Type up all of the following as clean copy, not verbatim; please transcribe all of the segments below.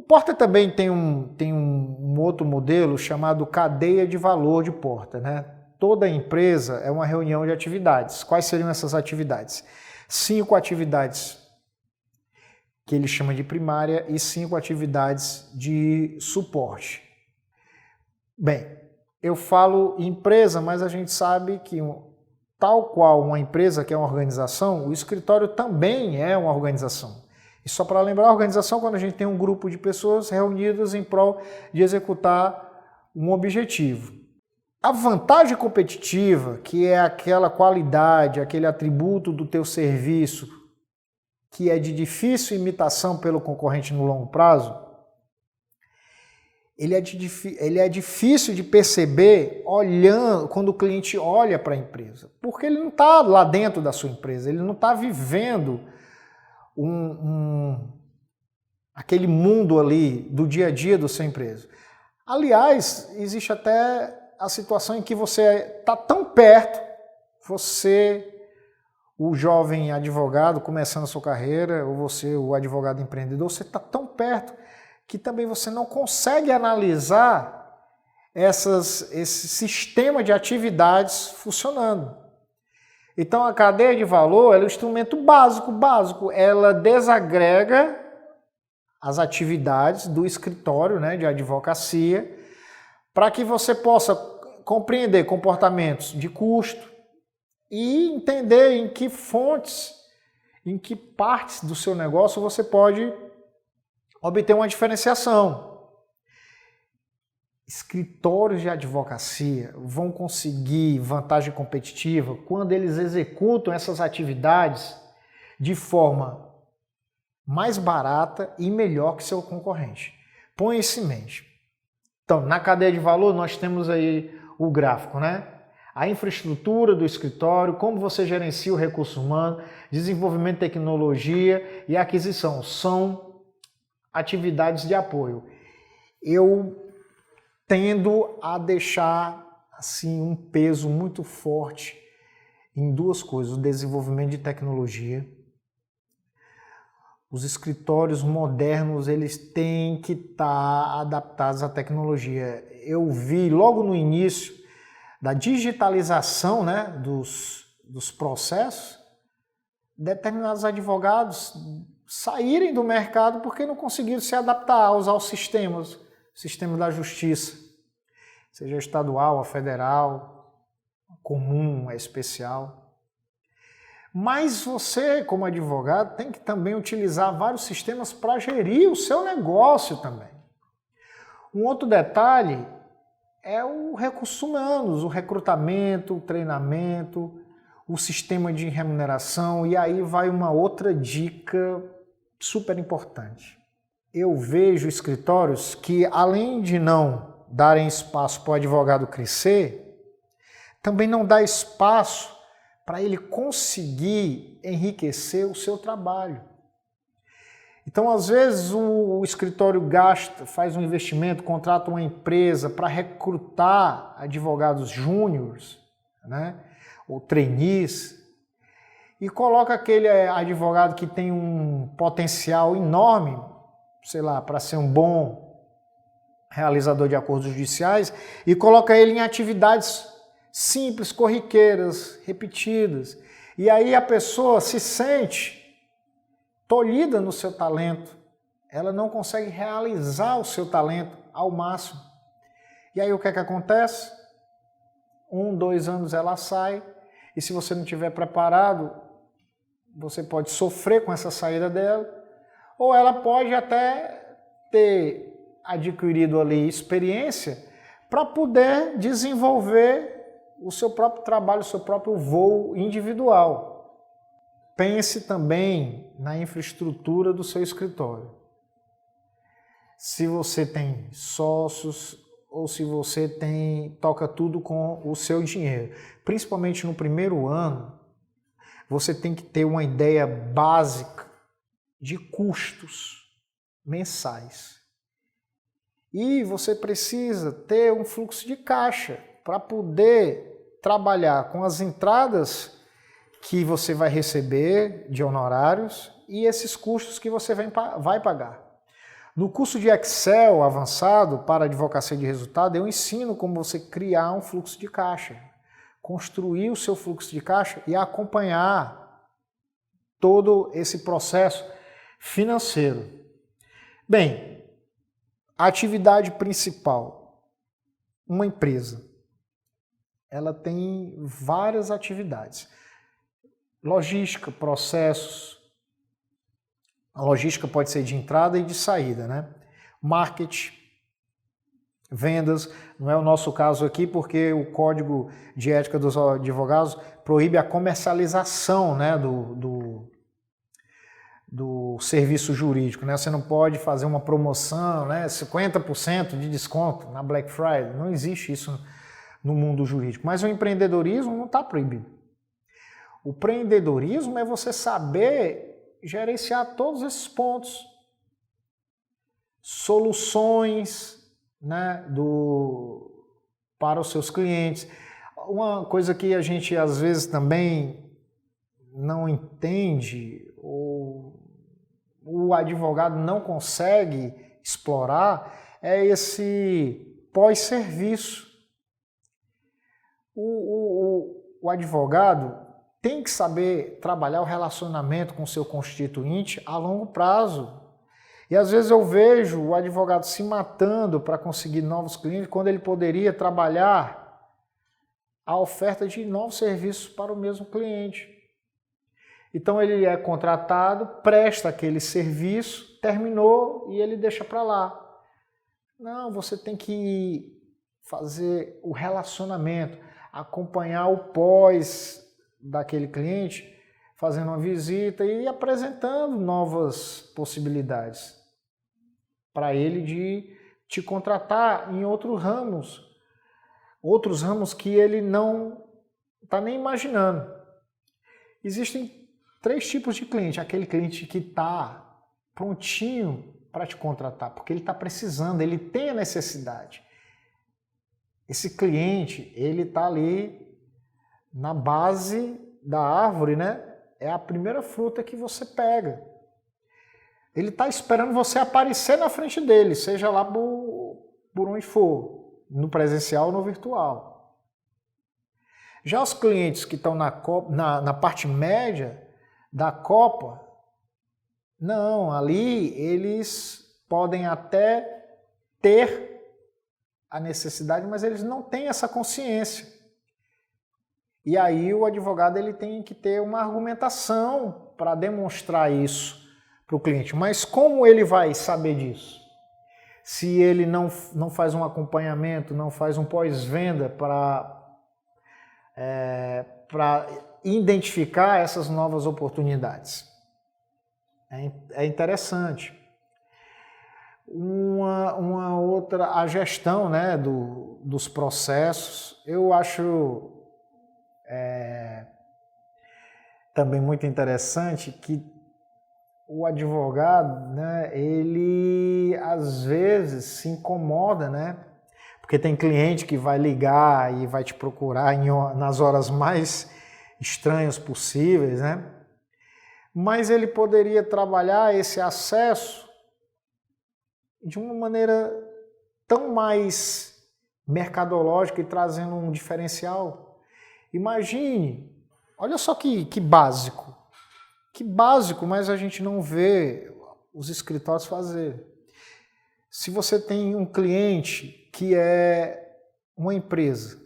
Porta também tem um outro modelo chamado cadeia de valor de Porta, né? Toda empresa é uma reunião de atividades. Quais seriam essas atividades? 5 atividades que ele chama de primária e 5 atividades de suporte. Bem, eu falo empresa, mas a gente sabe que tal qual uma empresa que é uma organização, o escritório também é uma organização. E só para lembrar, a organização é quando a gente tem um grupo de pessoas reunidas em prol de executar um objetivo. A vantagem competitiva, que é aquela qualidade, aquele atributo do teu serviço que é de difícil imitação pelo concorrente no longo prazo, ele é difícil de perceber olhando, quando o cliente olha para a empresa, porque ele não está lá dentro da sua empresa, ele não está vivendo aquele mundo ali do dia a dia da sua empresa. Aliás, existe até a situação em que você está tão perto, o jovem advogado começando a sua carreira, ou você, o advogado empreendedor, você está tão perto que também você não consegue analisar esse sistema de atividades funcionando. Então a cadeia de valor é um instrumento básico. Ela desagrega as atividades do escritório, né, de advocacia, para que você possa compreender comportamentos de custo, e entender em que fontes, em que partes do seu negócio você pode obter uma diferenciação. Escritórios de advocacia vão conseguir vantagem competitiva quando eles executam essas atividades de forma mais barata e melhor que seu concorrente. Põe isso em mente. Então, na cadeia de valor nós temos aí o gráfico, né? A infraestrutura do escritório, como você gerencia o recurso humano, desenvolvimento de tecnologia e aquisição. São atividades de apoio. Eu tendo a deixar assim, um peso muito forte em duas coisas: o desenvolvimento de tecnologia. Os escritórios modernos, eles têm que estar adaptados à tecnologia. Eu vi logo no início da digitalização, né, dos processos, determinados advogados saírem do mercado porque não conseguiram se adaptar a usar os sistemas, o sistema da justiça, seja estadual, a federal, a comum, a especial. Mas você, como advogado, tem que também utilizar vários sistemas para gerir o seu negócio também. Um outro detalhe é o recursos humanos, o recrutamento, o treinamento, o sistema de remuneração, e aí vai uma outra dica super importante. Eu vejo escritórios que, além de não darem espaço para o advogado crescer, também não dá espaço para ele conseguir enriquecer o seu trabalho. Então, às vezes, o escritório faz um investimento, contrata uma empresa para recrutar advogados júniores, né, ou trainees, e coloca aquele advogado que tem um potencial enorme, sei lá, para ser um bom realizador de acordos judiciais, e coloca ele em atividades simples, corriqueiras, repetidas. E aí a pessoa se sente tolhida no seu talento, ela não consegue realizar o seu talento ao máximo. E aí o que é que acontece? 1, 2 anos ela sai, e se você não estiver preparado, você pode sofrer com essa saída dela, ou ela pode até ter adquirido ali experiência para poder desenvolver o seu próprio trabalho, o seu próprio voo individual. Pense também na infraestrutura do seu escritório. Se você tem sócios ou se você toca tudo com o seu dinheiro. Principalmente no primeiro ano, você tem que ter uma ideia básica de custos mensais. E você precisa ter um fluxo de caixa para poder trabalhar com as entradas que você vai receber de honorários e esses custos que você vai pagar. No curso de Excel avançado para advocacia de resultado, eu ensino como você criar um fluxo de caixa, construir o seu fluxo de caixa e acompanhar todo esse processo financeiro. Bem, a atividade principal, uma empresa, ela tem várias atividades. Logística, processos. A logística pode ser de entrada e de saída, né? Marketing, vendas, não é o nosso caso aqui porque o Código de Ética dos Advogados proíbe a comercialização, né, do serviço jurídico, né? Você não pode fazer uma promoção, né, 50% de desconto na Black Friday, não existe isso no mundo jurídico. Mas o empreendedorismo não está proibido. O empreendedorismo é você saber gerenciar todos esses pontos, soluções, né, para os seus clientes. Uma coisa que a gente às vezes também não entende, ou o advogado não consegue explorar, é esse pós-serviço. O advogado tem que saber trabalhar o relacionamento com o seu constituinte a longo prazo. E às vezes eu vejo o advogado se matando para conseguir novos clientes, quando ele poderia trabalhar a oferta de novos serviços para o mesmo cliente. Então ele é contratado, presta aquele serviço, terminou e ele deixa para lá. Não, você tem que fazer o relacionamento, acompanhar o pós daquele cliente, fazendo uma visita e apresentando novas possibilidades para ele de te contratar em outros ramos que ele não está nem imaginando. Existem 3 tipos de cliente: aquele cliente que está prontinho para te contratar, porque ele está precisando, ele tem a necessidade. Esse cliente, ele está ali na base da árvore, né? É a primeira fruta que você pega. Ele está esperando você aparecer na frente dele, seja lá por onde for, no presencial ou no virtual. Já os clientes que estão na parte média da copa, não, ali eles podem até ter a necessidade, mas eles não têm essa consciência. E aí o advogado ele tem que ter uma argumentação para demonstrar isso para o cliente. Mas como ele vai saber disso? Se ele não faz um acompanhamento, não faz um pós-venda para identificar essas novas oportunidades. É interessante. Uma outra, a gestão, né, dos processos, eu acho também muito interessante que o advogado, né, ele às vezes se incomoda, né, porque tem cliente que vai ligar e vai te procurar nas horas mais estranhas possíveis, né, mas ele poderia trabalhar esse acesso de uma maneira tão mais mercadológica e trazendo um diferencial. Imagine, olha só que básico. Que básico, mas a gente não vê os escritórios fazer. Se você tem um cliente que é uma empresa,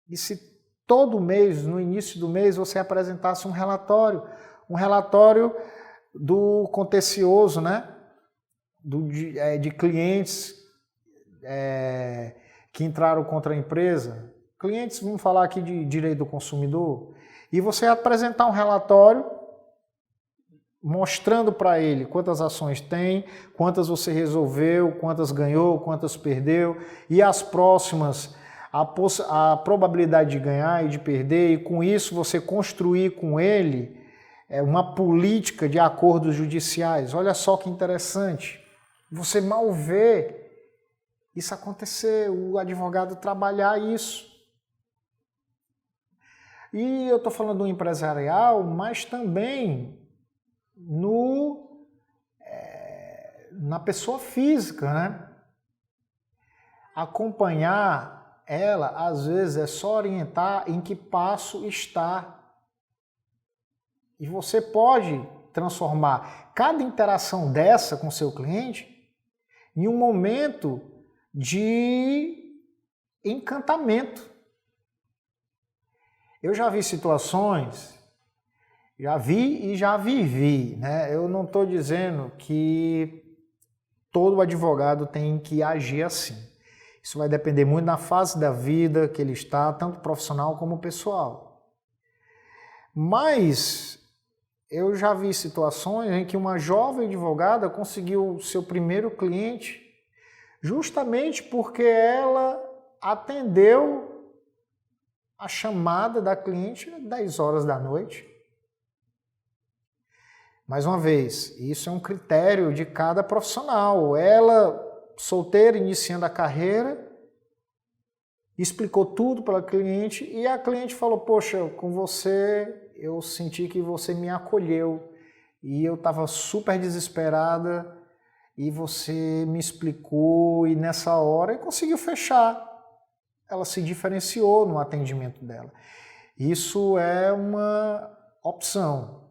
e se todo mês, no início do mês, você apresentasse um relatório do contencioso, né? De clientes que entraram contra a empresa, clientes, vamos falar aqui de direito do consumidor, e você apresentar um relatório mostrando para ele quantas ações tem, quantas você resolveu, quantas ganhou, quantas perdeu, e as próximas, a probabilidade de ganhar e de perder, e com isso você construir com ele uma política de acordos judiciais. Olha só que interessante. Você mal vê isso acontecer, o advogado trabalhar isso. E eu estou falando do empresarial, mas também na pessoa física, né? Acompanhar ela, às vezes, é só orientar em que passo está. E você pode transformar cada interação dessa com seu cliente em um momento de encantamento. Eu já vi situações, já vi e já vivi, né? Eu não estou dizendo que todo advogado tem que agir assim. Isso vai depender muito da fase da vida que ele está, tanto profissional como pessoal. Mas eu já vi situações em que uma jovem advogada conseguiu seu primeiro cliente justamente porque ela atendeu a chamada da cliente às 10 horas da noite. Mais uma vez, isso é um critério de cada profissional. Ela, solteira, iniciando a carreira, explicou tudo para a cliente e a cliente falou, poxa, com você eu senti que você me acolheu e eu estava super desesperada e você me explicou e nessa hora conseguiu fechar. Ela se diferenciou no atendimento dela. Isso é uma opção,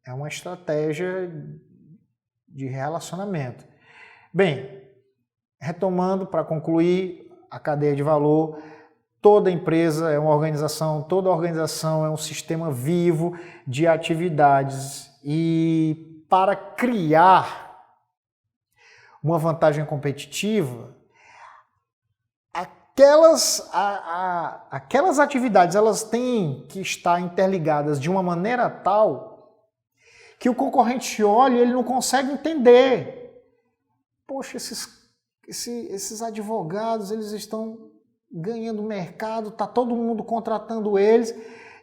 é uma estratégia de relacionamento. Bem, retomando para concluir a cadeia de valor, toda empresa é uma organização, toda organização é um sistema vivo de atividades e para criar uma vantagem competitiva, aquelas atividades elas têm que estar interligadas de uma maneira tal que o concorrente olha e ele não consegue entender. Poxa, esses advogados, eles estão ganhando mercado, está todo mundo contratando eles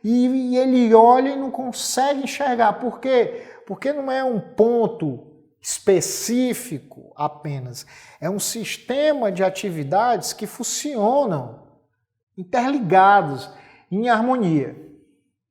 e ele olha e não consegue enxergar. Por quê? Porque não é um ponto específico apenas, é um sistema de atividades que funcionam interligados, em harmonia.